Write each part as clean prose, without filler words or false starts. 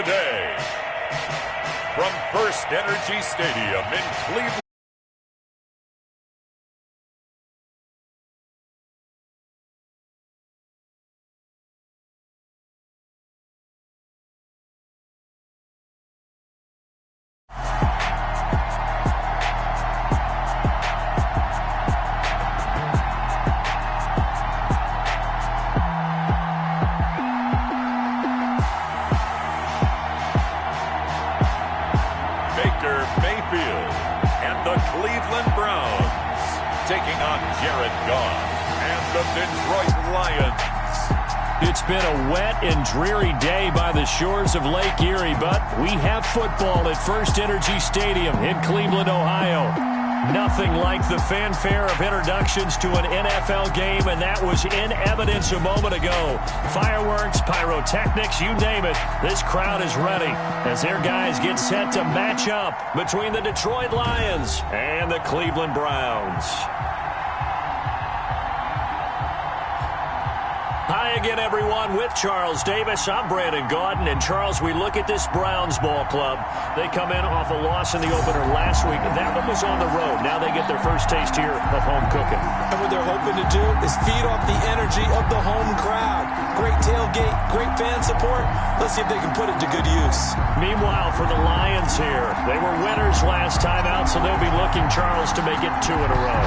today. From First Energy Stadium in Cleveland. Cleveland Browns taking on Jared Goff and the Detroit Lions. It's been a wet and dreary day by the shores of Lake Erie, but we have football at First Energy Stadium in Cleveland, Ohio. Nothing like the fanfare of introductions to an NFL game, and that was in evidence a moment ago. Fireworks, pyrotechnics, you name it. This crowd is ready as their guys get set to match up between the Detroit Lions and the Cleveland Browns. Hi again, everyone. With Charles Davis, I'm Brandon Gaudin. And, Charles, we look at this Browns ball club. They come in off a loss in the opener last week. That one was on the road. Now they get their first taste here of home cooking. And what they're hoping to do is feed off the energy of the home crowd. Great tailgate, great fan support. Let's see if they can put it to good use. Meanwhile, for the Lions here, they were winners last time out, so they'll be looking, Charles, to make it 2 in a row.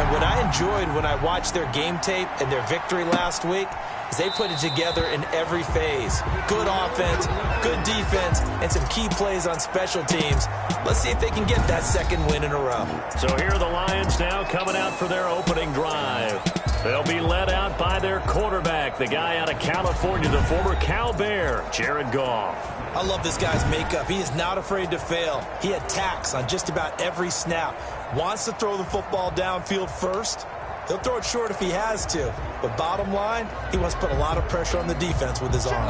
And what I enjoyed when I watched their game tape and their victory last week is they put it together in every phase. Good offense, good defense, and some key plays on special teams. Let's see if they can get that second win in a row. So here are the Lions now coming out for their opening drive. They'll be led out by their quarterback, the guy out of California, the former Cal Bear, Jared Goff. I love this guy's makeup. He is not afraid to fail. He attacks on just about every snap. Wants to throw the football downfield first. He'll throw it short if he has to. But bottom line, he wants to put a lot of pressure on the defense with his arm.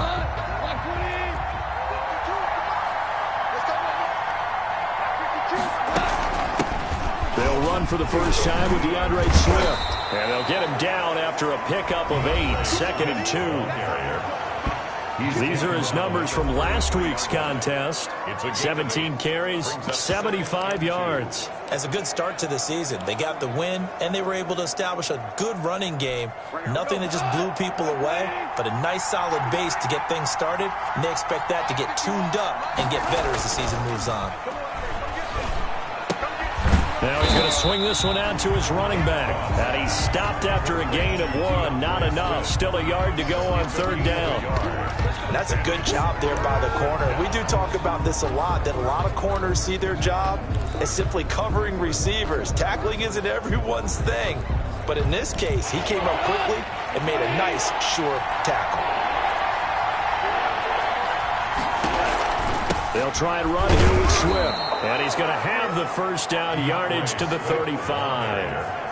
They'll run for the first time with DeAndre Swift. And they'll get him down after a pickup of 8, 2nd and 2. These are his numbers from last week's contest. 17 carries, 75 yards. As a good start to the season, they got the win, and they were able to establish a good running game. Nothing that just blew people away, but a nice solid base to get things started, and they expect that to get tuned up and get better as the season moves on. Now he's going to swing this one out to his running back. And he stopped after a gain of 1. Not enough. Still a yard to go on 3rd down. That's a good job there by the corner. We do talk about this a lot, that a lot of corners see their job as simply covering receivers. Tackling isn't everyone's thing. But in this case, he came up quickly and made a nice, sure tackle. They'll try and run here with Swift. And he's going to have the first down, yardage to the 35.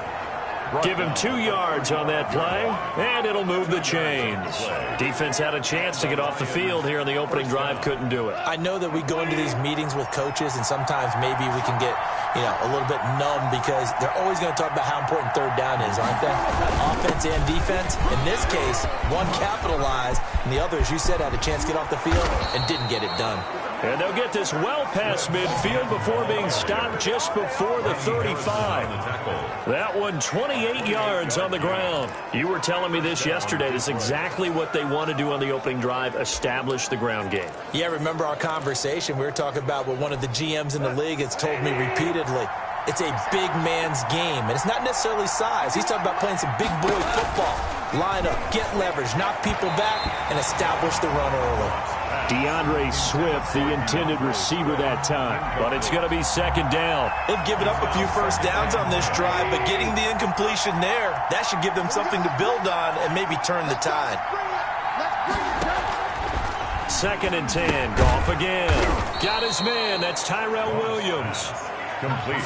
Give him 2 yards on that play, and it'll move the chains. Defense had a chance to get off the field here in the opening drive, couldn't do it. I know that we go into these meetings with coaches, and sometimes maybe we can get, a little bit numb because they're always going to talk about how important 3rd down is, aren't they? Offense and defense. In this case, one capitalized, and the other, as you said, had a chance to get off the field and didn't get it done. And they'll get this well past midfield before being stopped just before the 35. That one 28 yards on the ground. You were telling me this yesterday. This is exactly what they want to do on the opening drive, establish the ground game. Yeah, remember our conversation. We were talking about what one of the GMs in the league has told me repeatedly. It's a big man's game, and it's not necessarily size. He's talking about playing some big boy football. Line up, get leverage, knock people back, and establish the run early. DeAndre Swift, the intended receiver that time. But it's going to be 2nd down. They've given up a few first downs on this drive, but getting the incompletion there, that should give them something to build on and maybe turn the tide. 2nd and 10. Goff again. Got his man. That's Tyrell Williams.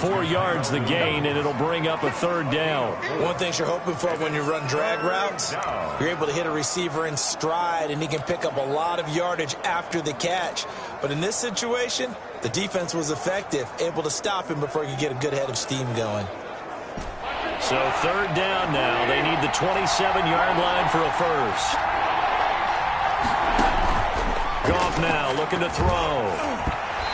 4 yards the gain, and it'll bring up a 3rd down. One thing you're hoping for when you run drag routes, you're able to hit a receiver in stride, and he can pick up a lot of yardage after the catch. But in this situation, the defense was effective, able to stop him before he could get a good head of steam going. So 3rd down now. They need the 27-yard line for a first. Goff now looking to throw.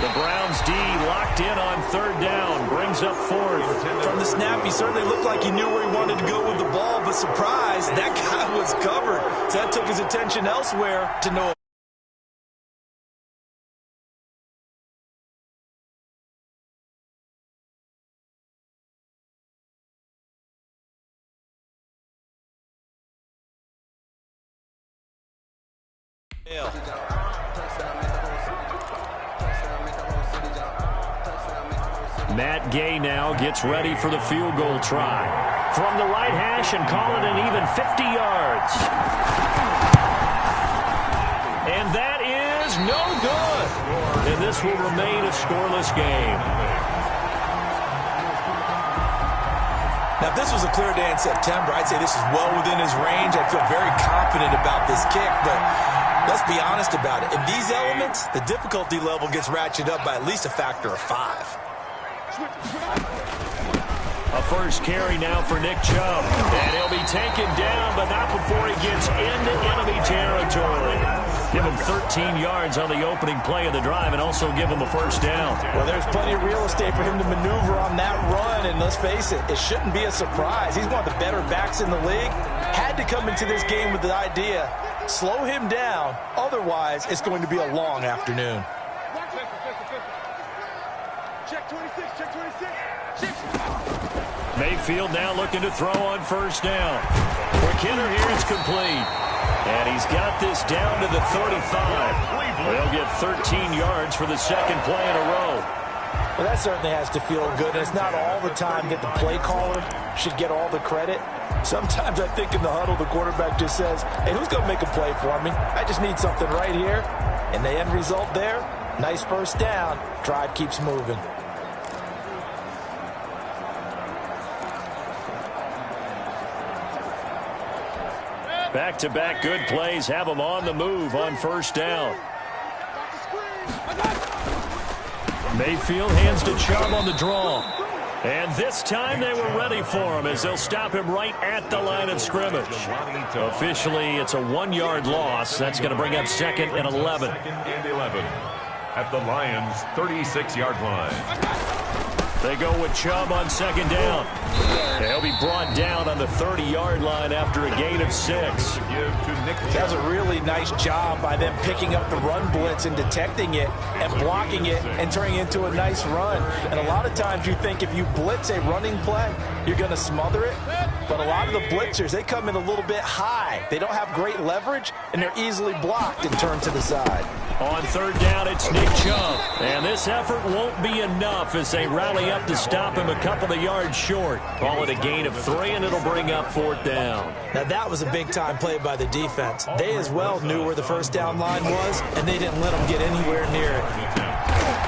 The Browns D locked in on third down. Brings up fourth. From the snap, he certainly looked like he knew where he wanted to go with the ball, but surprise, that guy was covered. So that took his attention elsewhere to no. Matt Gay now gets ready for the field goal try. From the right hash and call it an even 50 yards. And that is no good. And this will remain a scoreless game. Now, if this was a clear day in September, I'd say this is well within his range. I feel very confident about this kick, but let's be honest about it. In these elements, the difficulty level gets ratcheted up by at least a factor of 5. A first carry now for Nick Chubb. And he'll be taken down, but not before he gets into enemy territory. Give him 13 yards on the opening play of the drive and also give him a first down. Well, there's plenty of real estate for him to maneuver on that run, and let's face it, it shouldn't be a surprise. He's one of the better backs in the league. Had to come into this game with the idea, slow him down, otherwise it's going to be a long afternoon. Check 26, check 26. Check. Mayfield now looking to throw on first down. Quick hitter here is complete. And he's got this down to the 35. They'll get 13 yards for the second play in a row. Well, that certainly has to feel good. And it's not all the time that the play caller should get all the credit. Sometimes I think in the huddle, the quarterback just says, hey, who's going to make a play for me? I just need something right here. And the end result there, nice first down. Drive keeps moving. Back-to-back good plays have them on the move on first down. Mayfield hands to Chubb on the draw. And this time they were ready for him as they'll stop him right at the line of scrimmage. Officially, it's a 1-yard loss. That's going to bring up second and 11. Second and 11 at the Lions' 36-yard line. They go with Chubb on second down. They'll be brought down on the 30-yard line after a gain of 6. That was a really nice job by them picking up the run blitz and detecting it and blocking it and turning it into a nice run. And a lot of times you think if you blitz a running play, you're going to smother it. But a lot of the blitzers, they come in a little bit high. They don't have great leverage, and they're easily blocked and turned to the side. On third down, it's Nick Chubb. And this effort won't be enough as they rally up to stop him a couple of yards short. Call it a gain of 3, and it'll bring up fourth down. Now, that was a big-time play by the defense. They as well knew where the first down line was, and they didn't let them get anywhere near it.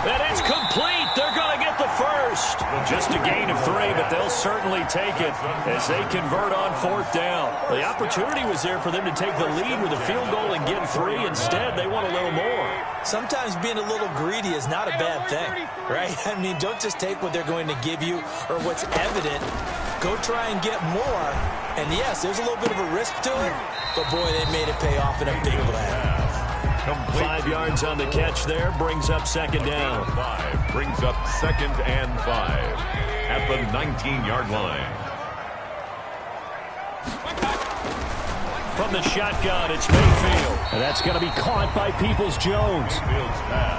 And it's complete. They're going to get the first. Just a gain of 3, but they'll certainly take it as they convert on fourth down. The opportunity was there for them to take the lead with a field goal and get 3. Instead, they want a little more. Sometimes being a little greedy is not a bad thing, right? I mean, don't just take what they're going to give you or what's evident. Go try and get more. And, yes, there's a little bit of a risk to it, but, boy, they made it pay off in a big way. 5 yards on the catch there, brings up second down. 5 brings up second and 5 at the 19-yard line. From the shotgun, it's Mayfield. And that's going to be caught by Peoples-Jones.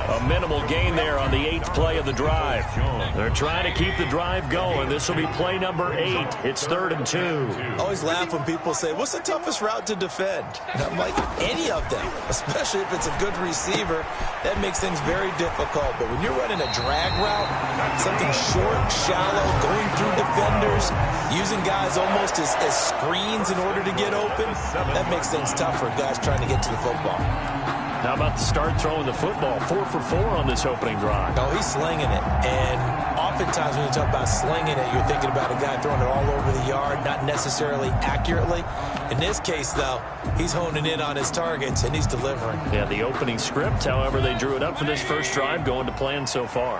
A minimal gain there on the 8th play of the drive. They're trying to keep the drive going. This will be play number 8. It's 3rd and 2. I always laugh when people say, what's the toughest route to defend? And I'm like, any of them, especially if it's a good receiver. That makes things very difficult. But when you're running a drag route, something short, shallow, going through defenders, using guys almost as screens in order to get open, that makes things tough for guys trying to get to the football. How about the start throwing the football? 4 for 4 on this opening drive. No, he's slinging it. And oftentimes when you talk about slinging it, you're thinking about a guy throwing it all over the yard, not necessarily accurately. In this case, though, he's honing in on his targets, and he's delivering. Yeah, the opening script, however, they drew it up for this first drive, going to plan so far.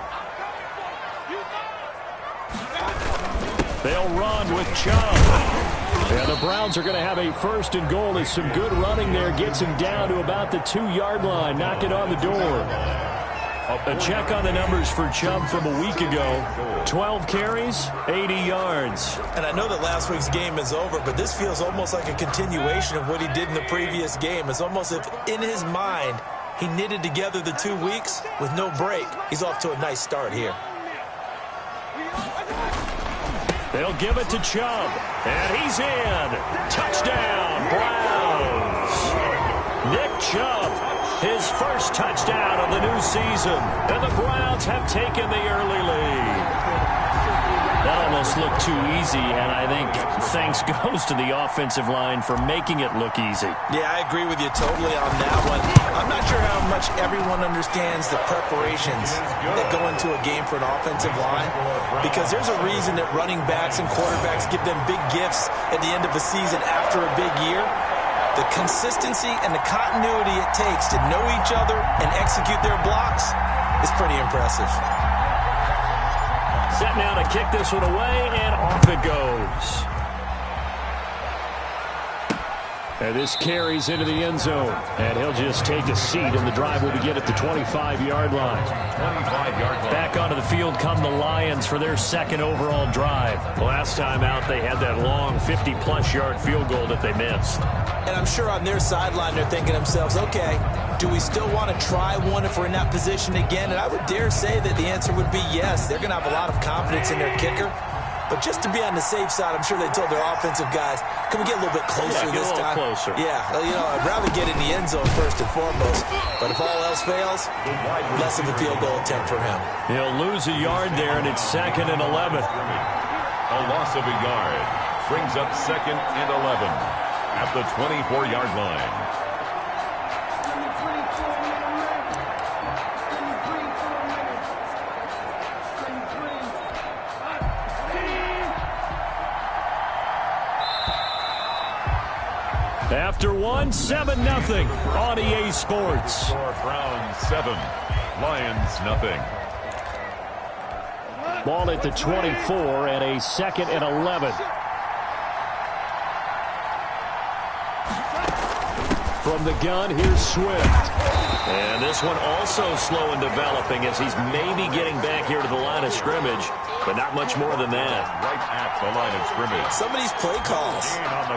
They'll run with Chubb. And the Browns are going to have a first and goal as some good running there gets him down to about the 2-yard line, knocking on the door. A check on the numbers for Chubb from a week ago. 12 carries, 80 yards. And I know that last week's game is over, but this feels almost like a continuation of what he did in the previous game. It's almost as if in his mind he knitted together the 2 weeks with no break. He's off to a nice start here. They'll give it to Chubb, and he's in. Touchdown, Browns. Nick Chubb, his first touchdown of the new season, and the Browns have taken the early lead. That almost looked too easy, and I think thanks goes to the offensive line for making it look easy. Yeah, I agree with you totally on that one. I'm not sure how much everyone understands the preparations that go into a game for an offensive line, because there's a reason that running backs and quarterbacks give them big gifts at the end of a season after a big year. The consistency and the continuity it takes to know each other and execute their blocks is pretty impressive. Set now to kick this one away, and off it goes. And this carries into the end zone, and he'll just take a seat, and the drive will begin at the 25-yard line. 25-yard line. Back onto the field come the Lions for their second overall drive. Last time out, they had that long 50-plus yard field goal that they missed. And I'm sure on their sideline they're thinking to themselves, okay, do we still want to try one if we're in that position again? And I would dare say that the answer would be yes. They're going to have a lot of confidence in their kicker. But just to be on the safe side, I'm sure they told their offensive guys, can we get a little bit closer this time? Closer. Yeah, you know, I'd rather get in the end zone first and foremost. But if all else fails, less of a field goal attempt for him. He'll lose a yard there, and it's 2nd and 11. A loss of a yard brings up 2nd and 11 at the 24-yard line. After one, 7-0 on EA Sports. Browns 7, Lions nothing. Ball at the 24 and a 2nd and 11. From the gun, here's Swift. And this one also slow in developing as he's maybe getting back here to the line of scrimmage, but not much more than that. Right at the line of scrimmage. Some of these play calls,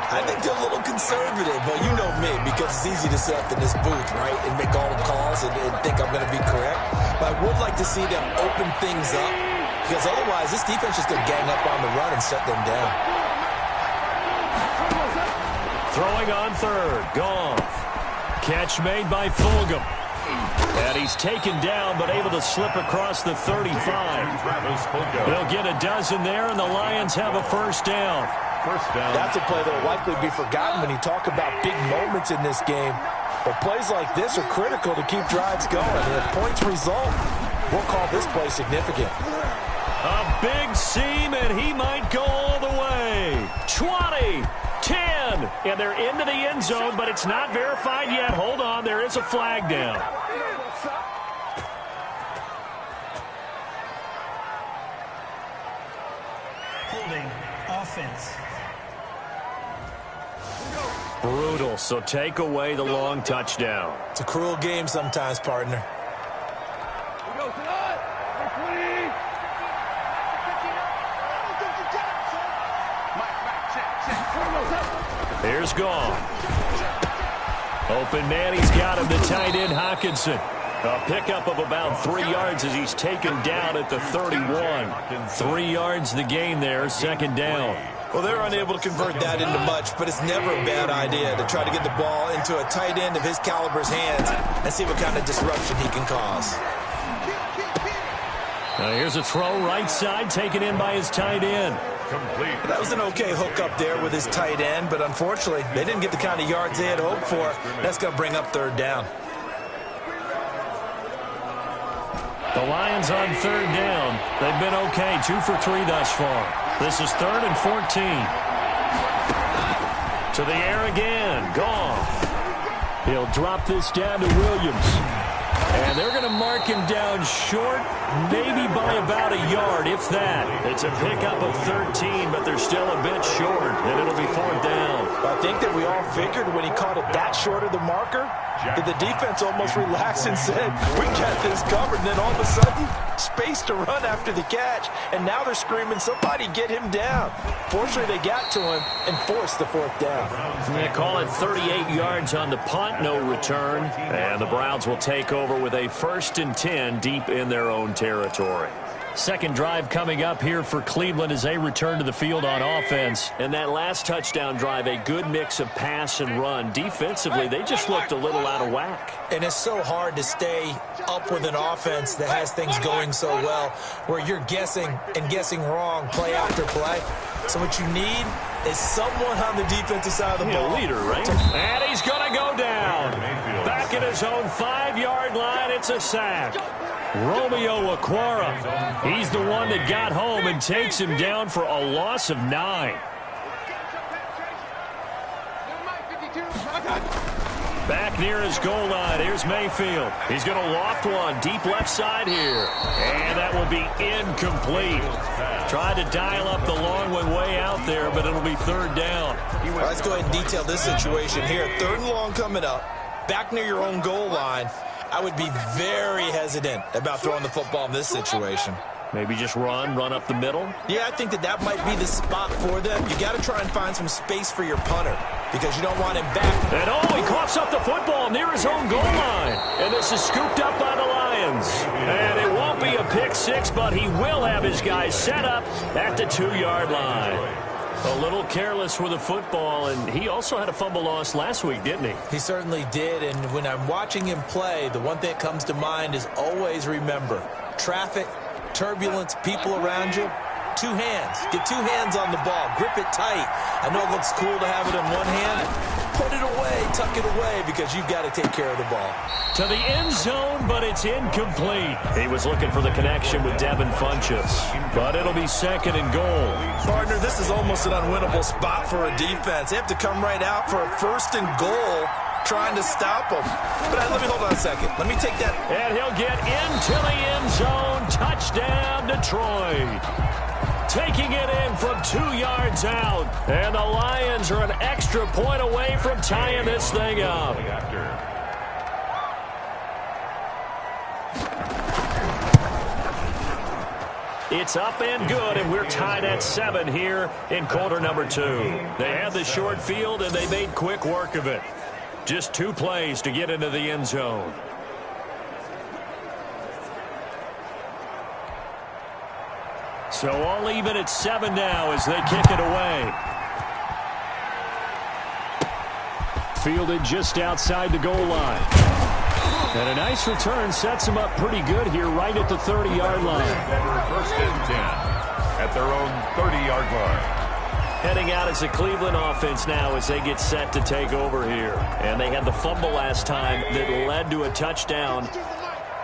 I think they're a little conservative, but you know me, because it's easy to sit up in this booth, right, and make all the calls and think I'm going to be correct. But I would like to see them open things up, because otherwise this defense is going to gang up on the run and shut them down. Throwing on third, Goff. Catch made by Fulgham. And he's taken down, but able to slip across the 35. They'll get a dozen there, and the Lions have a first down. That's a play that will likely be forgotten when you talk about big moments in this game. But plays like this are critical to keep drives going. And if points result, we'll call this play significant. A big seam, and he might go all the way. 20, 10, and they're into the end zone, but it's not verified yet. Hold on, there is a flag down. Holding offense. Brutal, so take away the long touchdown. It's a cruel game sometimes, partner. Here's Goff. Open man, he's got him, the tight end Hockenson. A pickup of about 3 yards as he's taken down at the 31. 3 yards the gain there, 2nd down. Well, they're unable to convert that into much, but it's never a bad idea to try to get the ball into a tight end of his caliber's hands and see what kind of disruption he can cause. Now here's a throw right side, taken in by his tight end. Complete. That was an okay hook up there with his tight end, but unfortunately, they didn't get the kind of yards they had hoped for. That's going to bring up 3rd down. The Lions on 3rd down. They've been okay, 2 for 3 thus far. This is 3rd and 14. To the air again, Goff. He'll drop this down to Williams. And they're going to mark him down short, maybe by about a yard, if that. It's a pickup of 13, but they're still a bit short, and it'll be 4th down. I think that we all figured when he caught it that short of the marker, that the defense almost relaxed and said, we got this covered. And then all of a sudden, space to run after the catch. And now they're screaming, somebody get him down. Fortunately, they got to him and forced the 4th down. They call it 38 yards on the punt, no return. And the Browns will take over with a 1st and 10 deep in their own territory. Second drive coming up here for Cleveland as they return to the field on offense. And that last touchdown drive, a good mix of pass and run. Defensively, they just looked a little out of whack. And it's so hard to stay up with an offense that has things going so well, where you're guessing and guessing wrong play after play. So what you need is someone on the defensive side of the ball. A leader, right? And he's going to go down. Back at his own 5-yard line, it's a sack. Romeo Okwara, he's the one that got home and takes him down for a loss of 9. Back near his goal line, here's Mayfield. He's going to loft one deep left side here. And that will be incomplete. Tried to dial up the long one way out there, but it'll be 3rd down. Let's go ahead and detail this situation here. 3rd and long coming up. Back near your own goal line. I would be very hesitant about throwing the football in this situation. Maybe just run up the middle? Yeah, I think that might be the spot for them. You got to try and find some space for your punter because you don't want him back. And he coughs up the football near his own goal line. And this is scooped up by the Lions. And it won't be a pick 6, but he will have his guys set up at the 2-yard line. A little careless with the football, and he also had a fumble loss last week, didn't he? He certainly did, and when I'm watching him play, the one thing that comes to mind is always remember, traffic, turbulence, people around you, 2 hands. Get 2 hands on the ball. Grip it tight. I know it looks cool to have it in one hand. Put it away, tuck it away, because you've got to take care of the ball. To the end zone, but it's incomplete. He was looking for the connection with Devin Funchess, but it'll be 2nd and goal. Partner, this is almost an unwinnable spot for a defense. They have to come right out for a 1st and goal trying to stop them. But let me hold on a second. Let me take that. And he'll get into the end zone. Touchdown, Detroit. Taking it in from 2 yards out. And the Lions are an extra point away from tying this thing up. It's up and good, and we're tied at 7 here in quarter number 2. They had the short field, and they made quick work of it. Just 2 plays to get into the end zone. So all even at 7 now as they kick it away. Fielded just outside the goal line. And a nice return sets them up pretty good here right at the 30-yard line. 1st and 10 at their own 30-yard line. Heading out as a Cleveland offense now as they get set to take over here. And they had the fumble last time that led to a touchdown.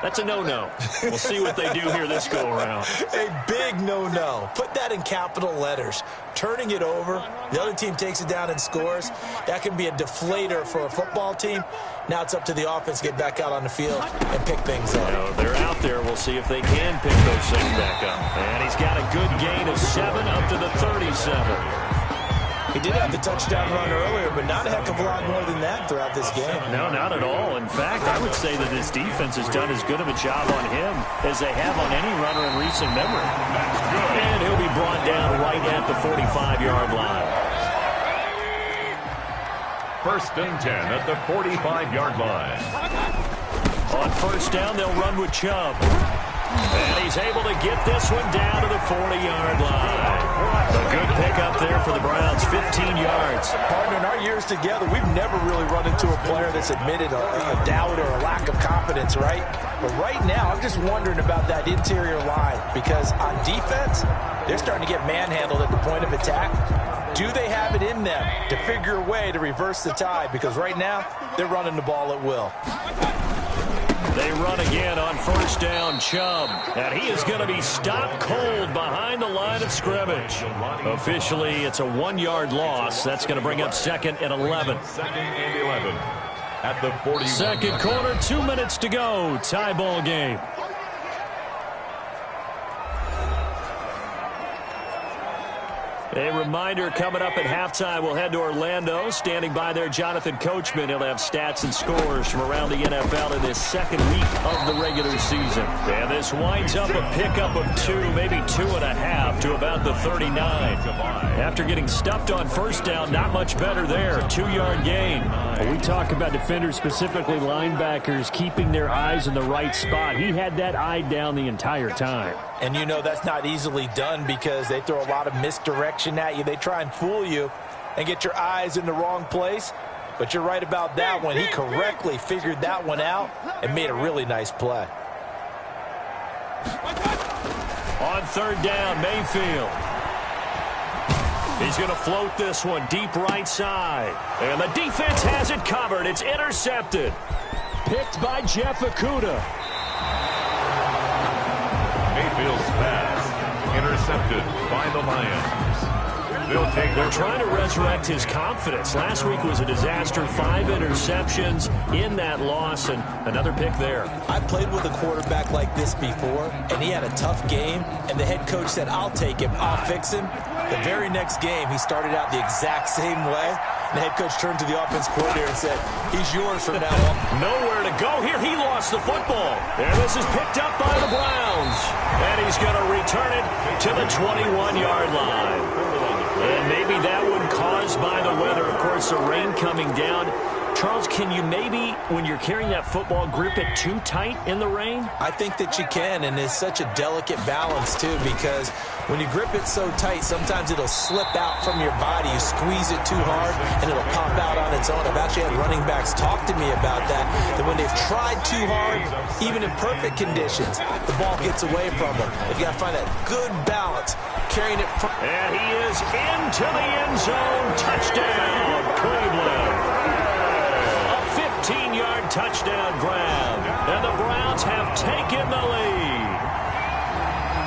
That's a no-no. We'll see what they do here this go-around. A big no-no. Put that in capital letters. Turning it over, the other team takes it down and scores. That can be a deflator for a football team. Now it's up to the offense to get back out on the field and pick things up. They're out there. We'll see if they can pick those things back up. And he's got a good gain of 7 up to the 37. He did have the touchdown run earlier, but not a heck of a lot more than that throughout this game. No, not at all. In fact, I would say that this defense has done as good of a job on him as they have on any runner in recent memory. And he'll be brought down right at the 45-yard line. 1st and 10 at the 45-yard line. On 1st down, they'll run with Chubb. And he's able to get this one down to the 40-yard line. A good pickup there for the Browns, 15 yards. Partner, in our years together, we've never really run into a player that's admitted a doubt or a lack of confidence, right? But right now, I'm just wondering about that interior line because on defense, they're starting to get manhandled at the point of attack. Do they have it in them to figure a way to reverse the tide? Because right now, they're running the ball at will. They run again on 1st down, Chubb. And he is going to be stopped cold behind the line of scrimmage. Officially, it's a 1-yard loss. That's going to bring up 2nd and 11. 2nd and 11. at the 41. Second quarter, 2 minutes to go. Tie ball game. A reminder, coming up at halftime, we'll head to Orlando. Standing by there, Jonathan Coachman. He'll have stats and scores from around the NFL in this second week of the regular season. And this winds up a pickup of 2, maybe 2.5 to about the 39. After getting stuffed on first down, not much better there. 2-yard gain. We talk about defenders, specifically linebackers, keeping their eyes in the right spot. He had that eye down the entire time. And you know that's not easily done because they throw a lot of misdirection at you. They try and fool you and get your eyes in the wrong place. But you're right about that one. He correctly figured that one out and made a really nice play. On third down, Mayfield. He's going to float this one deep right side. And the defense has it covered. It's intercepted. Picked by Jeff Okudah. Mayfield's pass intercepted by the Lions. They're trying to resurrect his confidence. Last week was a disaster. 5 interceptions in that loss, and another pick there. I played with a quarterback like this before, and he had a tough game, and the head coach said, I'll take him, I'll fix him. The very next game, he started out the exact same way. The head coach turned to the offense coordinator and said, he's yours from now on. Nowhere to go here. He lost the football. And this is picked up by the Browns. And he's going to return it to the 21-yard line. And maybe that one caused by the weather. Of course, the rain coming down. Charles, can you maybe, when you're carrying that football, grip it too tight in the rain? I think that you can, and it's such a delicate balance, too, because when you grip it so tight, sometimes it'll slip out from your body. You squeeze it too hard, and it'll pop out on its own. I've actually had running backs talk to me about that when they've tried too hard, even in perfect conditions, the ball gets away from them. They've got to find that good balance, carrying it from... And he is into the end zone. Touchdown, Cleveland. 15-yard touchdown grab, and the Browns have taken the lead.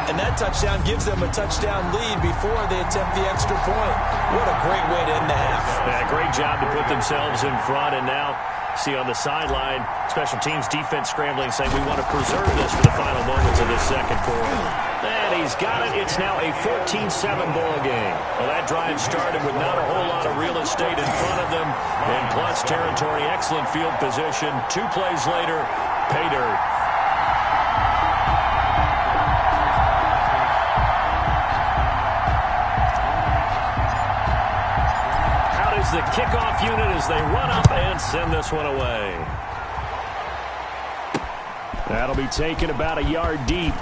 And that touchdown gives them a touchdown lead before they attempt the extra point. What a great way to end the half. Yeah, great job to put themselves in front, and now see on the sideline, special teams defense scrambling, saying we want to preserve this for the final moments of this second quarter. And he's got it. It's now a 14-7 ball game. Well, that drive started with not a whole lot of real estate in front of them. In plus territory, excellent field position. 2 plays later, pay dirt. Out is the kickoff unit as they run up and send this one away. That'll be taken about a yard deep.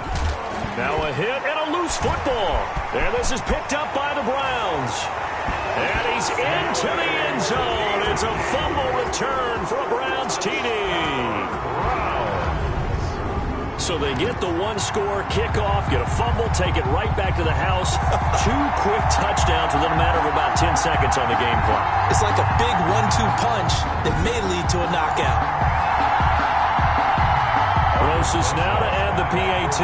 Now a hit and a loose football. And this is picked up by the Browns. And he's into the end zone. It's a fumble return for a Browns TD. So they get the 1-score kickoff, get a fumble, take it right back to the house. 2 quick touchdowns within a matter of about 10 seconds on the game clock. It's like a big 1-2 punch that may lead to a knockout. Rosas now to add the PAT.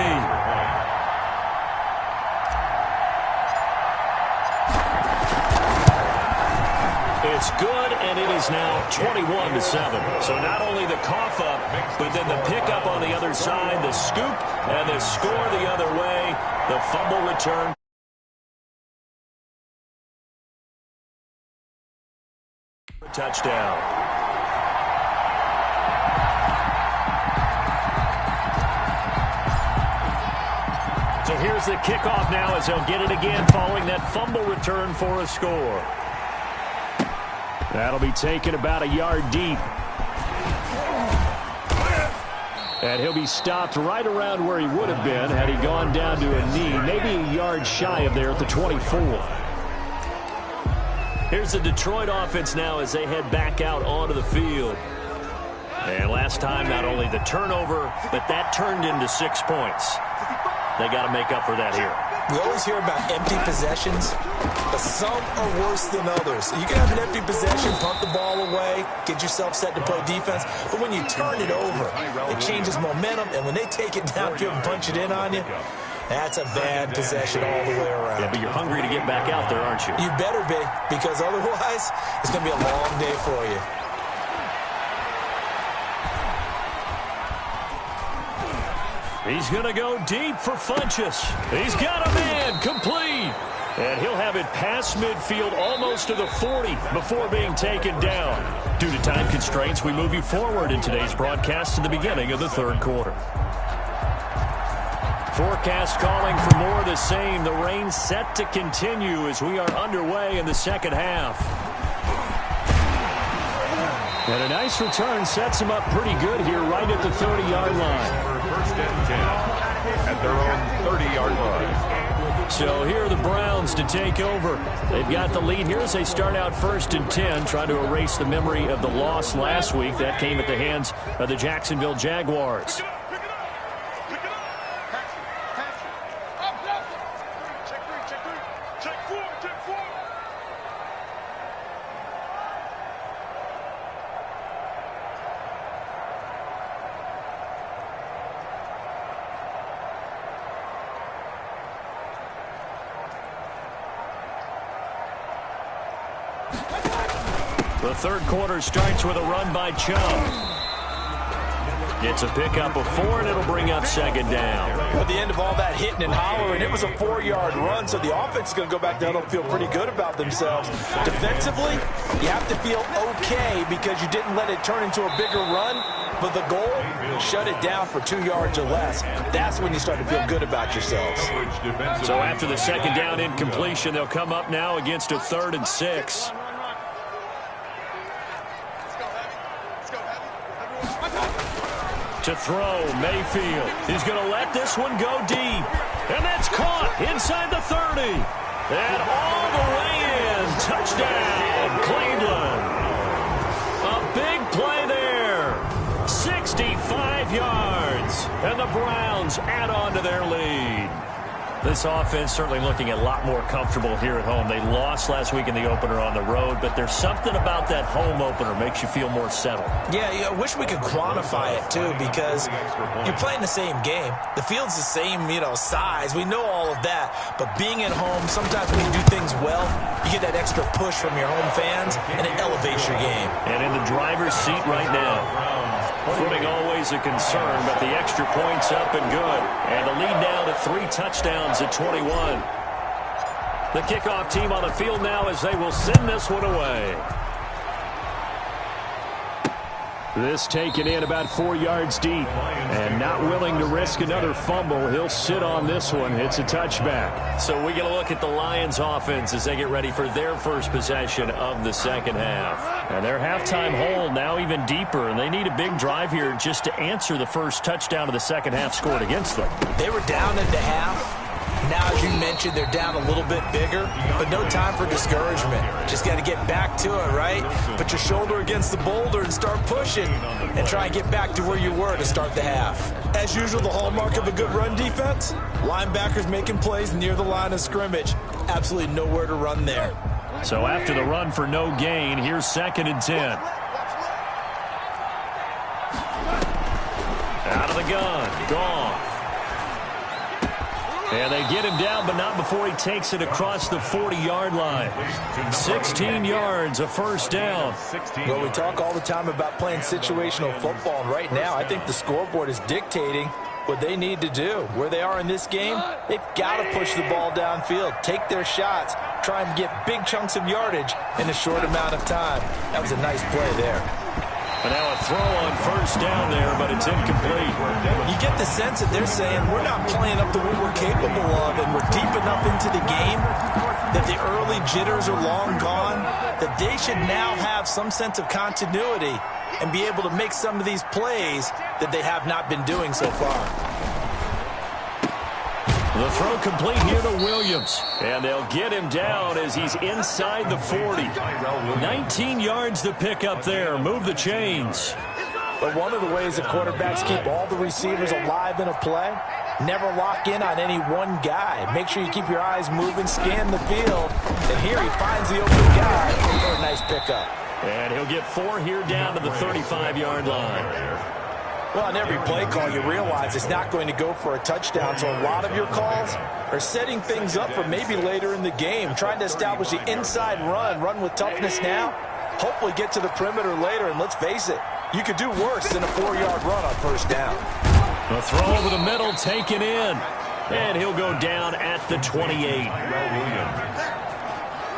It's good, and it is now 21-7. So not only the cough up, but then the pickup on the other side, the scoop, and the score the other way. The fumble return. Touchdown. So here's the kickoff now as they'll get it again following that fumble return for a score. That'll be taken about a yard deep. And he'll be stopped right around where he would have been had he gone down to a knee, maybe a yard shy of there at the 24. Here's the Detroit offense now as they head back out onto the field. And last time, not only the turnover, but that turned into 6 points. They got to make up for that here. We always hear about empty possessions, but some are worse than others. You can have an empty possession, punt the ball away, get yourself set to play defense, but when you turn it over, it changes momentum, and when they take it downfield and punch it in on you, that's a bad possession all the way around. Yeah, but you're hungry to get back out there, aren't you? You better be, because otherwise, it's going to be a long day for you. He's going to go deep for Funchess. He's got a man, complete. And he'll have it past midfield almost to the 40 before being taken down. Due to time constraints, we move you forward in today's broadcast to the beginning of the third quarter. Forecast calling for more of the same. The rain set to continue as we are underway in the second half. And a nice return sets him up pretty good here right at the 30-yard line. First and 10 at their own 30-yard line. So here are the Browns to take over. They've got the lead here as they start out first and 10, trying to erase the memory of the loss last week. That came at the hands of the Jacksonville Jaguars. The third quarter starts with a run by Chubb. It's a pickup of 4, and it'll bring up second down. At the end of all that hitting and hollering, it was a 4-yard run, so the offense is going to go back down and feel pretty good about themselves. Defensively, you have to feel okay because you didn't let it turn into a bigger run, but the goal, shut it down for 2 yards or less. That's when you start to feel good about yourselves. So after the second down incompletion, they'll come up now against a 3rd and 6. To throw, Mayfield. He's going to let this one go deep. And that's caught inside the 30. And all the way in. Touchdown, Cleveland. A big play there. 65 yards. And the Browns add on to their lead. This offense certainly looking a lot more comfortable here at home. They lost last week in the opener on the road, but there's something about that home opener makes you feel more settled. Yeah, I wish we could quantify it, too, because you're playing the same game. The field's the same, size. We know all of that. But being at home, sometimes when you do things well, you get that extra push from your home fans, and it elevates your game. And in the driver's seat right now. Footing always a concern, but the extra point's up and good. And the lead now to 3 touchdowns at 21. The kickoff team on the field now as they will send this one away. This taken in about 4 yards deep. And not willing to risk another fumble. He'll sit on this one. It's a touchback. So we get a look at the Lions offense as they get ready for their first possession of the second half. And their halftime hole now even deeper. And they need a big drive here just to answer the first touchdown of the second half scored against them. They were down at the half. Now, as you mentioned, they're down a little bit bigger, but no time for discouragement. Just got to get back to it, right? Put your shoulder against the boulder and start pushing and try and get back to where you were to start the half. As usual, the hallmark of a good run defense, linebackers making plays near the line of scrimmage. Absolutely nowhere to run there. So after the run for no gain, here's 2nd and 10. Out of the gun, Goff. And they get him down, but not before he takes it across the 40-yard line. 16 yards, a first down. Well, we talk all the time about playing situational football, and right now I think the scoreboard is dictating what they need to do. Where they are in this game, they've got to push the ball downfield, take their shots, try and get big chunks of yardage in a short amount of time. That was a nice play there. And now a throw on first down there, but it's incomplete. You get the sense that they're saying we're not playing up to what we're capable of, and we're deep enough into the game that the early jitters are long gone, that they should now have some sense of continuity and be able to make some of these plays that they have not been doing so far. The throw complete here to Williams. And they'll get him down as he's inside the 40. 19 yards to pick up there. Move the chains. But one of the ways that quarterbacks keep all the receivers alive in a play, never lock in on any one guy. Make sure you keep your eyes moving, scan the field. And here he finds the open guy for a nice pickup. And he'll get 4 here down to the 35-yard line. Well, on every play call, you realize it's not going to go for a touchdown, so a lot of your calls are setting things up for maybe later in the game, trying to establish the inside run with toughness now, hopefully get to the perimeter later, and let's face it, you could do worse than a 4-yard run on first down. The throw over the middle taken in. And he'll go down at the 28.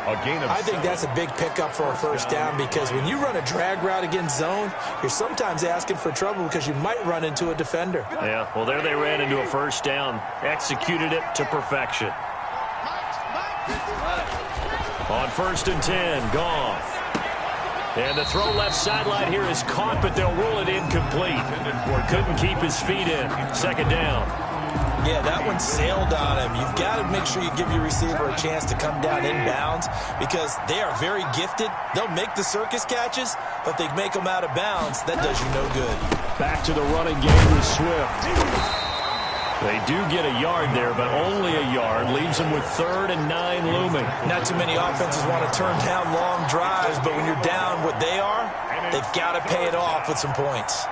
I think that's a big pickup for a first down because when you run a drag route against zone, you're sometimes asking for trouble because you might run into a defender. Yeah, well, there they ran into a first down. Executed it to perfection. On 1st and 10, Goff. And the throw left sideline here is caught, but they'll rule it incomplete. Couldn't keep his feet in. 2nd down. Yeah, that one sailed on him. You've got to make sure you give your receiver a chance to come down inbounds because they are very gifted. They'll make the circus catches, but they make them out of bounds. That does you no good. Back to the running game with Swift. They do get a yard there, but only a yard. Leaves them with 3rd and 9 looming. Not too many offenses want to turn down long drives, but when you're down what they are, they've got to pay it off with some points.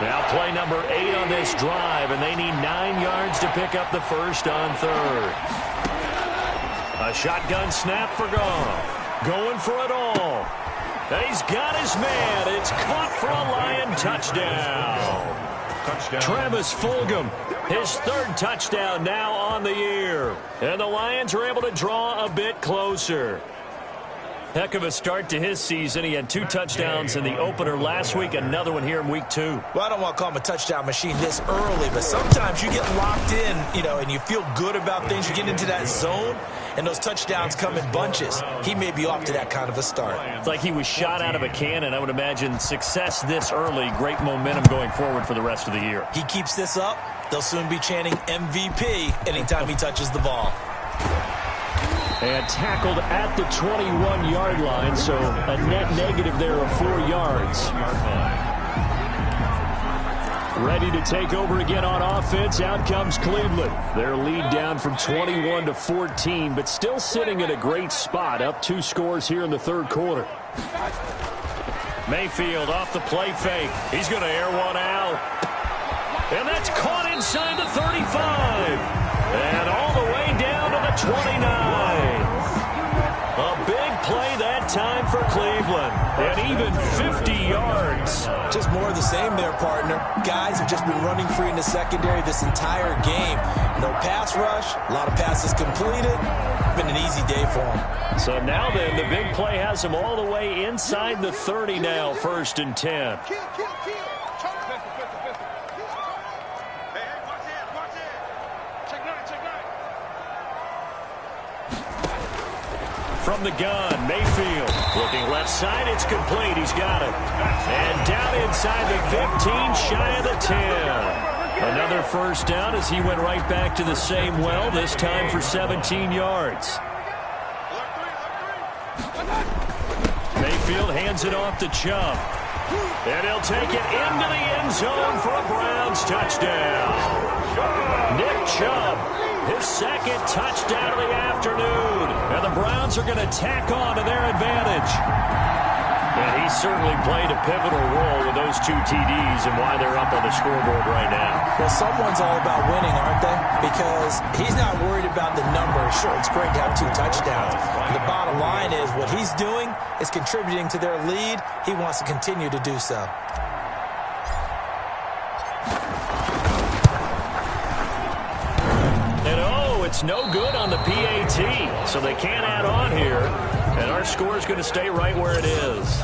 Now play number 8 on this drive, and they need 9 yards to pick up the first on 3rd. A shotgun snap for Goff. Going for it all. He's got his man. It's caught for a Lion touchdown. Travis Fulgham, his 3rd touchdown now on the year. And the Lions are able to draw a bit closer. Heck of a start to his season. He had 2 touchdowns in the opener last week, another one here in week 2. Well, I don't want to call him a touchdown machine this early, but sometimes you get locked in, and you feel good about things. You get into that zone, and those touchdowns come in bunches. He may be off to that kind of a start. It's like he was shot out of a cannon. I would imagine success this early, great momentum going forward for the rest of the year. He keeps this up, they'll soon be chanting MVP anytime he touches the ball. And tackled at the 21-yard line, so a net negative there of 4 yards. Ready to take over again on offense. Out comes Cleveland. Their lead down from 21 to 14, but still sitting in a great spot. Up 2 scores here in the 3rd quarter. Mayfield off the play fake. He's going to air one out. And that's caught inside the 35. And all the way down to the 29. A big play that time for Cleveland. And even 50 yards. Just more of the same there, partner. Guys have just been running free in the secondary this entire game. No pass rush, a lot of passes completed. Been an easy day for them. So now then, the big play has them all the way inside the 30 now, 1st and 10. From the gun, Mayfield looking left side. It's complete. He's got it. And down inside the 15, shy of the 10. Another first down as he went right back to the same well, this time for 17 yards. Mayfield hands it off to Chubb. And he'll take it into the end zone for a Browns touchdown. Nick Chubb, his 2nd touchdown of the afternoon. And the Browns are going to tack on to their advantage. And he certainly played a pivotal role with those 2 TDs and why they're up on the scoreboard right now. Well, someone's all about winning, aren't they? Because he's not worried about the numbers. Sure, it's great to have 2 touchdowns. The bottom line is what he's doing is contributing to their lead. He wants to continue to do so. It's no good on the PAT, so they can't add on here, and our score is going to stay right where it is.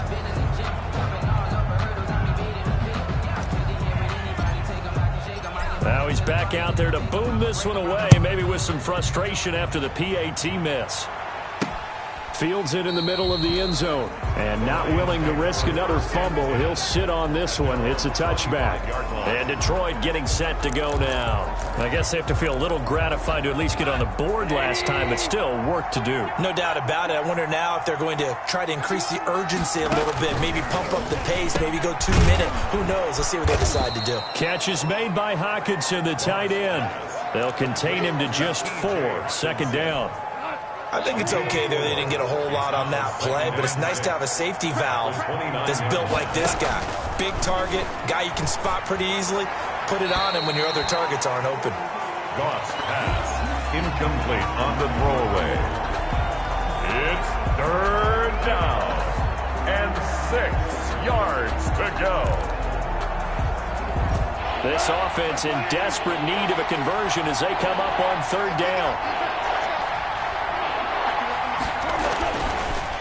Now he's back out there to boom this one away, maybe with some frustration after the PAT miss. Fields it in the middle of the end zone. And not willing to risk another fumble. He'll sit on this one. It's a touchback. And Detroit getting set to go now. I guess they have to feel a little gratified to at least get on the board last time, but still work to do. No doubt about it. I wonder now if they're going to try to increase the urgency a little bit, maybe pump up the pace, maybe go 2 minute. Who knows? Let's see what they decide to do. Catch is made by Hockenson, the tight end. They'll contain him to just 4. 2nd down. I think it's okay there. They didn't get a whole lot on that play, but it's nice to have a safety valve that's built like this guy. Big target, guy you can spot pretty easily. Put it on him when your other targets aren't open. Goff's pass incomplete on the throwaway. It's 3rd down and yards to go. This offense in desperate need of a conversion as they come up on third down.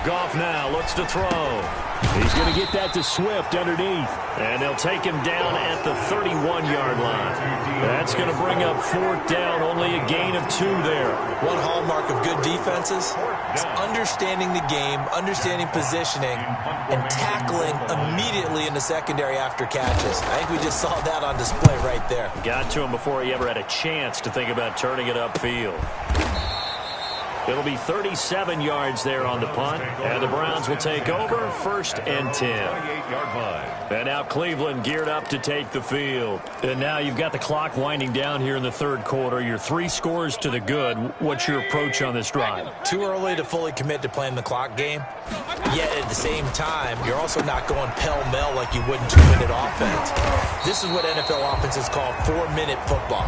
Goff now looks to throw. He's going to get that to Swift underneath. And they'll take him down at the 31-yard line. That's going to bring up fourth down, only a gain of 2 there. One hallmark of good defenses is understanding the game, understanding positioning, and tackling immediately in the secondary after catches. I think we just saw that on display right there. Got to him before he ever had a chance to think about turning it upfield. It'll be 37 yards there on the punt, and the Browns will take over, first and 10. And now Cleveland geared up to take the field. And now you've got the clock winding down here in the third quarter. You're 3 scores to the good. What's your approach on this drive? Too early to fully commit to playing the clock game. Yet at the same time, you're also not going pell-mell like you would in 2-minute offense. This is what NFL offenses call 4-minute football.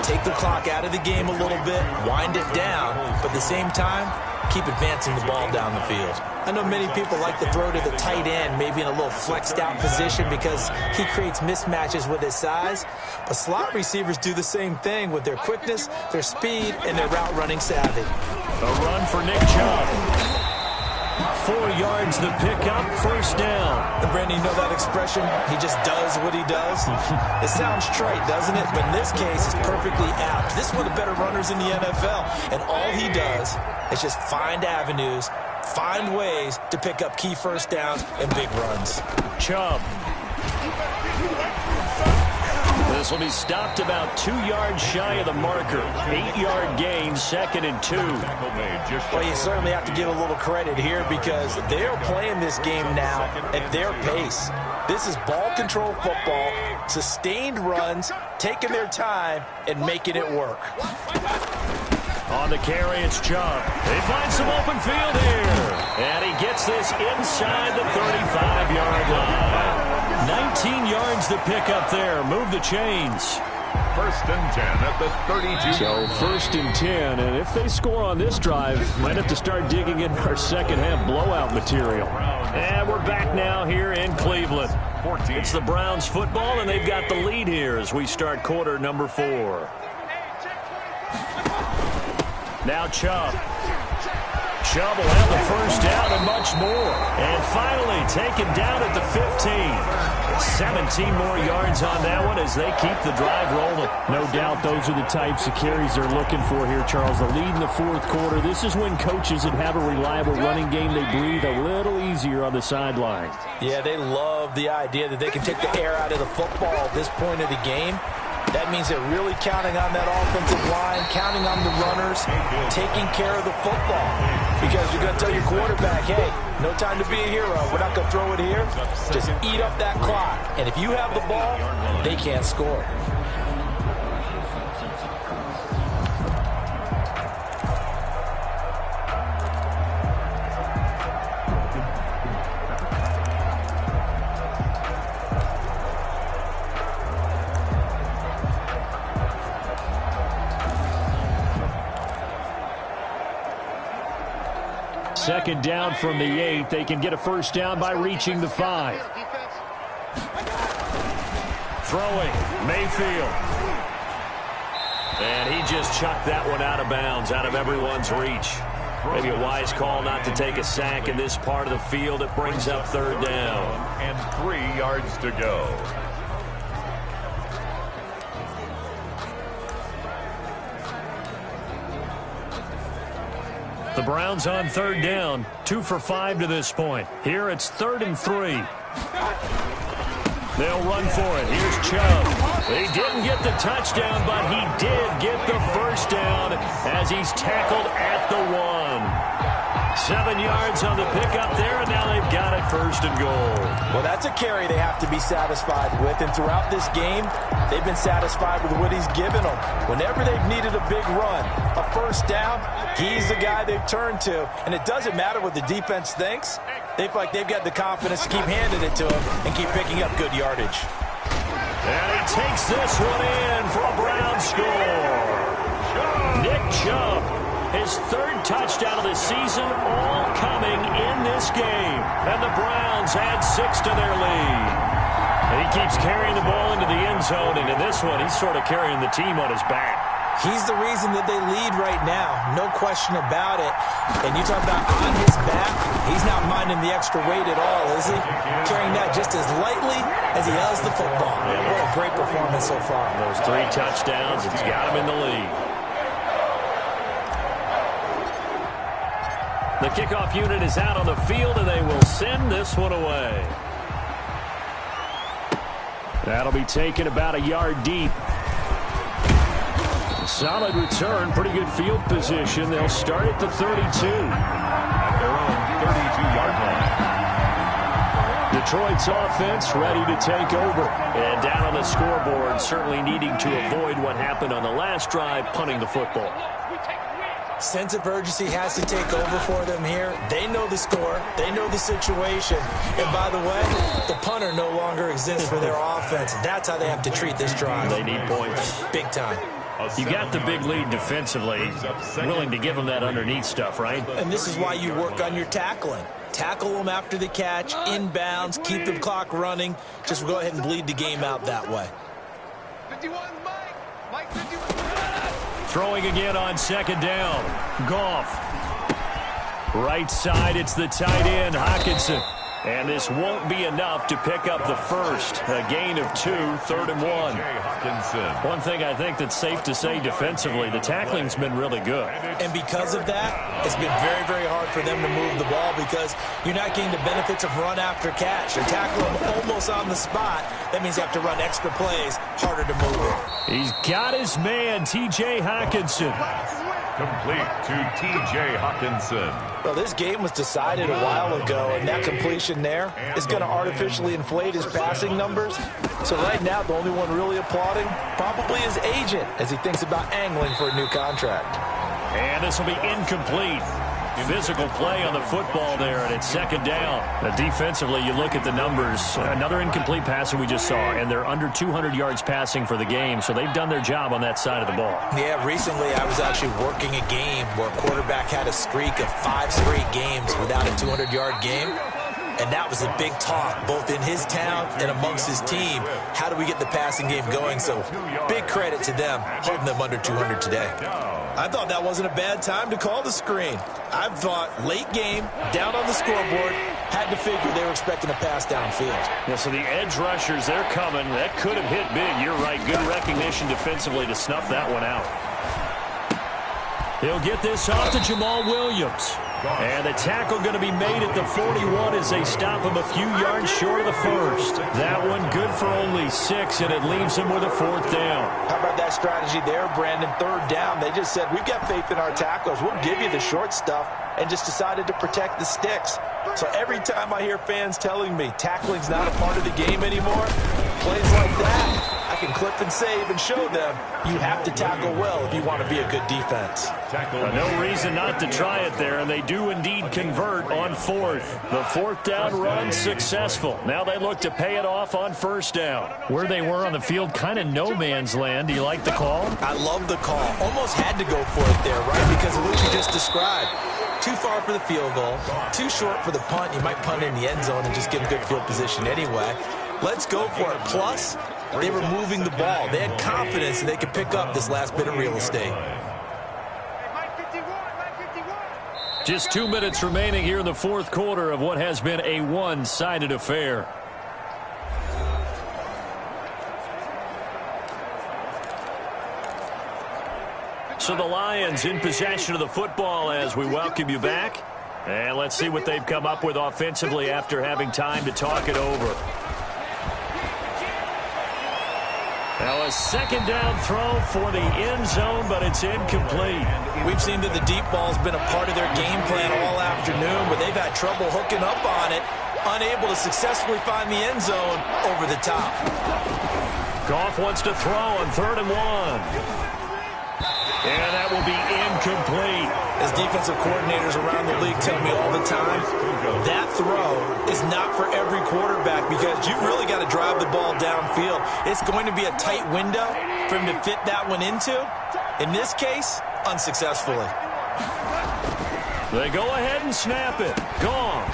Take the clock out of the game a little bit, wind it down, but at the same time, keep advancing the ball down the field. I know many people like to throw to the tight end, maybe in a little flexed out position because he creates mismatches with his size. But slot receivers do the same thing with their quickness, their speed, and their route running savvy. A run for Nick Chubb. 4 yards the pickup, first down. And Brandon, you know that expression? He just does what he does. It sounds trite, doesn't it? But in this case, it's perfectly apt. This is one of the better runners in the NFL. And all he does is just find avenues, find ways to pick up key first downs and big runs. Chubb. This will be stopped about 2 yards shy of the marker. 8-yard gain, second and 2. Well, you certainly have to give a little credit here because they are playing this game now at their pace. This is ball control football, sustained runs, taking their time, and making it work. On the carry, it's Chubb. They find some open field here. And he gets this inside the 35-yard line. 19 yards to pick up there. Move the chains. First and 10 at the 32. So first and 10, and if they score on this drive, might have to start digging in our second half blowout material. And we're back now here in Cleveland. It's the Browns football, and they've got the lead here as we start quarter number 4. Now Chubb. Chubb will have the first down and much more. And finally taken down at the 15. 17 more yards on that one as they keep the drive rolling. No doubt those are the types of carries they're looking for here, Charles. The lead in the fourth quarter. This is when coaches that have a reliable running game, they breathe a little easier on the sideline. Yeah, they love the idea that they can take the air out of the football at this point of the game. That means they're really counting on that offensive line, counting on the runners, taking care of the football. Because you're going to tell your quarterback, hey, no time to be a hero. We're not going to throw it here. Just eat up that clock. And if you have the ball, they can't score. Second down from the 8. They can get a first down by reaching the 5. Throwing, Mayfield. And he just chucked that one out of bounds, out of everyone's reach. Maybe a wise call not to take a sack in this part of the field. It brings up third down. And 3 yards to go. The Browns on third down, 2 for 5 to this point. Here it's 3rd and 3. They'll run for it. Here's Chubb. He didn't get the touchdown, but he did get the first down as he's tackled at the 1. 7 yards on the pickup there, and now they've got it 1st and goal. Well, that's a carry they have to be satisfied with, and throughout this game, they've been satisfied with what he's given them. Whenever they've needed a big run, a first down, he's the guy they've turned to, and it doesn't matter what the defense thinks. They feel like they've got the confidence to keep handing it to him and keep picking up good yardage. And he takes this one in for a Brown score. Nick Chubb, his his third touchdown of the season, all coming in this game. And the Browns add 6 to their lead. And he keeps carrying the ball into the end zone, and in this one, he's sort of carrying the team on his back. He's the reason that they lead right now. No question about it. And you talk about on his back, he's not minding the extra weight at all, is he? Carrying that just as lightly as he does the football. What a great performance so far. Those 3 touchdowns, it's got him in the lead. The kickoff unit is out on the field, and they will send this one away. That'll be taken about a yard deep. Solid return, pretty good field position. They'll start at the 32. At their own 32-yard line. Detroit's offense ready to take over. And down on the scoreboard, certainly needing to avoid what happened on the last drive, punting the football. Sense of urgency has to take over for them here. They know the score. They know the situation. And by the way, the punter no longer exists for their offense. That's how they have to treat this drive. They need points. Big time. You got the big lead defensively. Willing to give them that underneath stuff, right? And this is why you work on your tackling. Tackle them after the catch, inbounds, keep the clock running. Just go ahead and bleed the game out that way. 51, Mike 51. Throwing again on second down. Goff. Right side, it's the tight end, Hockenson. And this won't be enough to pick up the first. A gain of 2, 3rd and 1. One thing I think that's safe to say defensively, the tackling's been really good. And because of that, it's been very, very hard for them to move the ball because you're not getting the benefits of run after catch. You're tackling them almost on the spot. That means you have to run extra plays, harder to move it. He's got his man, T.J. Hockenson. Complete to T.J. Hockenson. Well, this game was decided a while ago, and that completion there is going to artificially inflate his passing numbers. So right now, the only one really applauding probably his agent as he thinks about angling for a new contract. And this will be incomplete. Physical play on the football there, and it's second down. Defensively, you look at the numbers. Another incomplete passing we just saw, and they're under 200 yards passing for the game, so they've done their job on that side of the ball. Yeah, recently I was actually working a game where a quarterback had a streak of 5 straight games without a 200-yard game. And that was a big talk, both in his town and amongst his team. How do we get the passing game going? So big credit to them, holding them under 200 today. I thought that wasn't a bad time to call the screen. I thought late game, down on the scoreboard, had to figure they were expecting a pass downfield. Yeah, so the edge rushers, they're coming. That could have hit big. You're right. Good recognition defensively to snuff that one out. He'll get this off to Jamal Williams. And the tackle going to be made at the 41 as they stop him a few yards short of the first. That one good for only 6, and it leaves him with a 4th down. How about that strategy there, Brandon? 3rd down. They just said, we've got faith in our tackles. We'll give you the short stuff, and just decided to protect the sticks. So every time I hear fans telling me tackling's not a part of the game anymore, plays like that, I can clip and save and show them you have to tackle well if you want to be a good defense. No reason not to try it there, and they do indeed convert on 4th. The 4th down run successful. Now they look to pay it off on 1st down. Where they were on the field, kind of no man's land. Do you like the call? I love the call. Almost had to go for it there, right? Because of what you just described. Too far for the field goal, too short for the punt. You might punt in the end zone and just give them good field position anyway. Let's go for it. Plus, they were moving the ball. They had confidence that they could pick up this last bit of real estate. Just 2 minutes remaining here in the 4th quarter of what has been a one-sided affair. So the Lions in possession of the football as we welcome you back. And let's see what they've come up with offensively after having time to talk it over. Now a 2nd down throw for the end zone, but it's incomplete. We've seen that the deep ball's been a part of their game plan all afternoon, but they've had trouble hooking up on it, unable to successfully find the end zone over the top. Goff wants to throw on 3rd and 1. And that will be incomplete. As defensive coordinators around the league tell me all the time, that throw is not for every quarterback because you've really got to drive the ball downfield. It's going to be a tight window for him to fit that one into. In this case, unsuccessfully. They go ahead and snap it. Gone.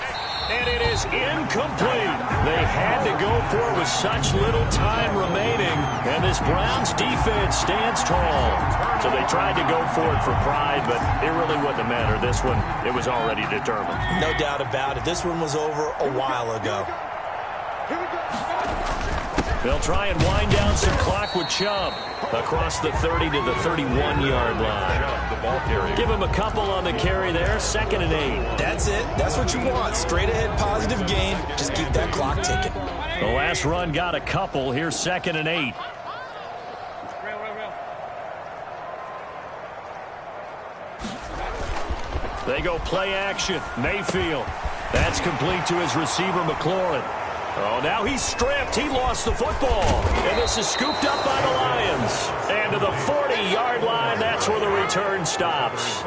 And it is incomplete. They had to go for it with such little time remaining. And this Browns defense stands tall. So they tried to go for it for pride, but it really wouldn't have mattered. This one, it was already determined. No doubt about it. This one was over a while ago. They'll try and wind down some clock with Chubb across the 30 to the 31-yard line. Give him a couple on the carry there. 2nd and 8. That's it. That's what you want. Straight ahead positive gain. Just keep that clock ticking. The last run got a couple. Here's 2nd and 8. They go play action. Mayfield. That's complete to his receiver, McLaurin. Oh, now he's stripped. He lost the football. And this is scooped up by the Lions. And to the 40-yard line, that's where the return stops.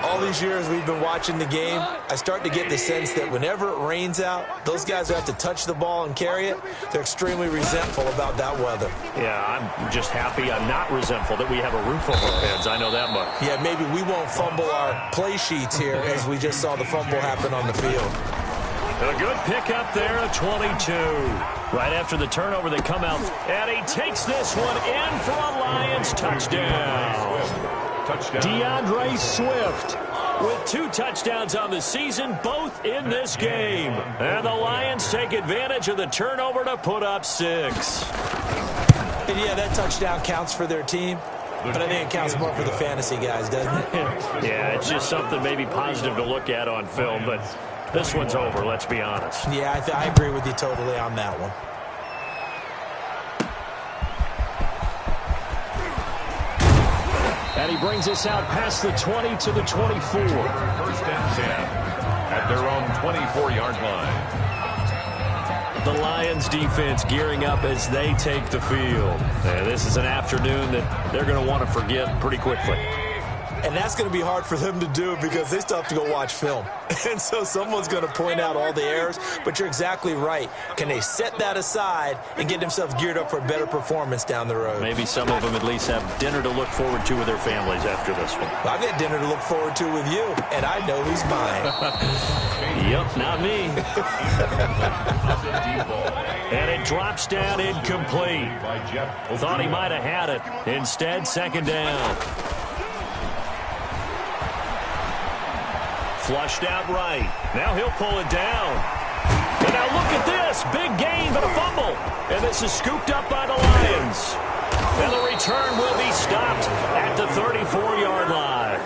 All these years we've been watching the game, I start to get the sense that whenever it rains out, those guys who have to touch the ball and carry it, they're extremely resentful about that weather. Yeah, I'm just happy I'm not resentful that we have a roof over our heads. I know that much. Yeah, maybe we won't fumble our play sheets here as we just saw the fumble happen on the field. A good pickup there at 22. Right after the turnover, they come out, and he takes this one in for a Lions touchdown. DeAndre Swift with 2 touchdowns on the season, both in this game. And the Lions take advantage of the turnover to put up 6. And yeah, that touchdown counts for their team. But I think it counts more for the fantasy guys, doesn't it? Yeah, it's just something maybe positive to look at on film, but this one's over, let's be honest. Yeah, I agree with you totally on that one. And he brings us out past the 20 to the 24. 1st and 10 at their own 24-yard line. The Lions defense gearing up as they take the field. This is an afternoon that they're going to want to forget pretty quickly. And that's going to be hard for them to do because they still have to go watch film. And so someone's going to point out all the errors, but you're exactly right. Can they set that aside and get themselves geared up for a better performance down the road? Maybe some of them at least have dinner to look forward to with their families after this one. Well, I've got dinner to look forward to with you, and I know who's mine. Yep, not me. And it drops down incomplete. Thought he might have had it. Instead, 2nd down. Flushed out right. Now he'll pull it down. And now look at this. Big gain, but a fumble. And this is scooped up by the Lions. And the return will be stopped at the 34-yard line.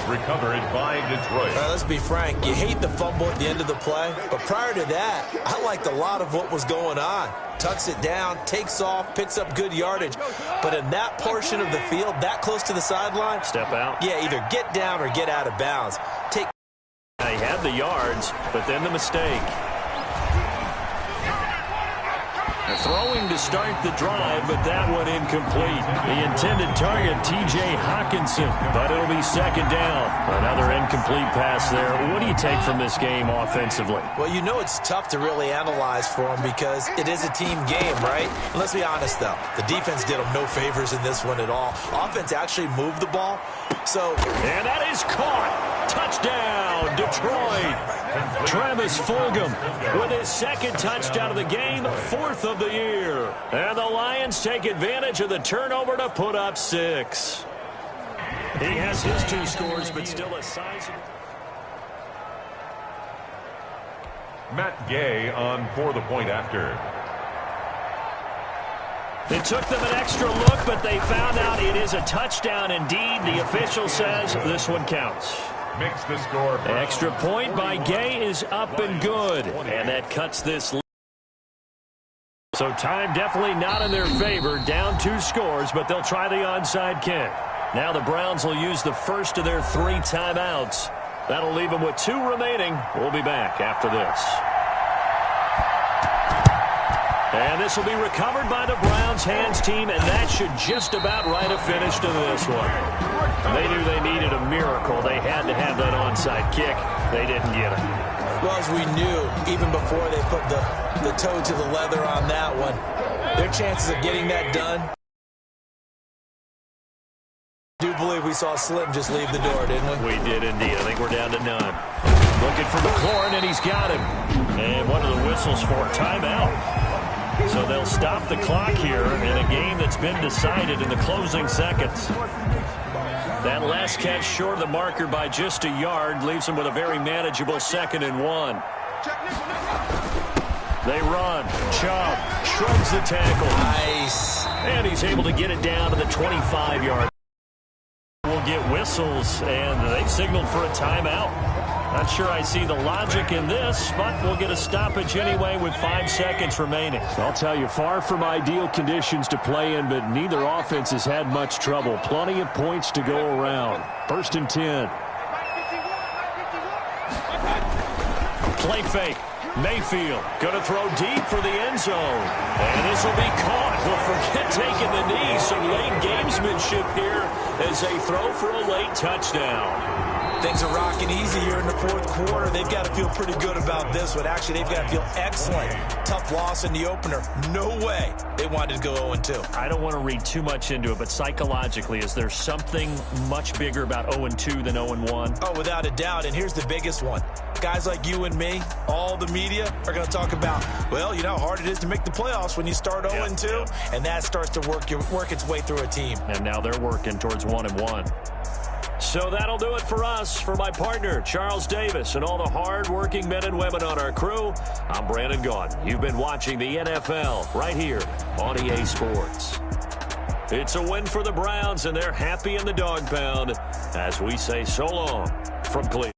Recovered by Detroit. Let's be frank. You hate the fumble at the end of the play. But prior to that, I liked a lot of what was going on. Tucks it down, takes off, picks up good yardage. But in that portion of the field, that close to the sideline, step out. Yeah, either get down or get out of bounds. He had the yards, but then the mistake. Throwing to start the drive, but that one incomplete. The intended target, T.J. Hawkinson, but it'll be 2nd down. Another incomplete pass there. What do you take from this game offensively? Well, you know it's tough to really analyze for them because it is a team game, right? And let's be honest, though. The defense did them no favors in this one at all. Offense actually moved the ball. And that is caught. Touchdown, Detroit. Travis Fulgham with his 2nd touchdown of the game, 4th of the year. And the Lions take advantage of the turnover to put up 6. He has his 2 scores, but still a sizable. Matt Gay on for the point after. It took them an extra look, but they found out it is a touchdown indeed. The official says this one counts. Makes the score. Extra point by Gay is up and good. And that cuts this. So time definitely not in their favor. Down 2 scores, but they'll try the onside kick. Now the Browns will use the first of their 3 timeouts. That'll leave them with 2 remaining. We'll be back after this. And this will be recovered by the Browns hands team, and that should just about write a finish to this one. They knew they needed a miracle. They had to have that onside kick. They didn't get it. Well, as we knew, even before they put the toe to the leather on that one, their chances of getting that done do believe we saw Slim just leave the door, didn't we? We did indeed. I think we're down to none. Looking for McLaurin, and he's got him. And one of the whistles for a timeout. So they'll stop the clock here in a game that's been decided in the closing seconds. That last catch short of the marker by just a yard leaves them with a very manageable 2nd and 1. They run. Chubb shrugs the tackle. Nice. And he's able to get it down to the 25-yard. We'll get whistles, and they've signaled for a timeout. Not sure I see the logic in this, but we'll get a stoppage anyway with 5 seconds remaining. I'll tell you, far from ideal conditions to play in, but neither offense has had much trouble. Plenty of points to go around. 1st and 10. Play fake. Mayfield going to throw deep for the end zone. And this will be caught. We'll forget taking the knee. Some late gamesmanship here as they throw for a late touchdown. Things are rocking easy here in the 4th quarter. They've got to feel pretty good about this one. Actually, they've got to feel excellent. Tough loss in the opener. No way they wanted to go 0-2. I don't want to read too much into it, but psychologically, is there something much bigger about 0-2 than 0-1? Oh, without a doubt. And here's the biggest one. Guys like you and me, all the media, are going to talk about, well, you know how hard it is to make the playoffs when you start 0-2. And that starts to work its way through a team. And now they're working towards 1-1. So that'll do it for us. For my partner, Charles Davis, and all the hard-working men and women on our crew, I'm Brandon Gaudin. You've been watching the NFL right here on EA Sports. It's a win for the Browns, and they're happy in the dog pound as we say so long from Cleveland.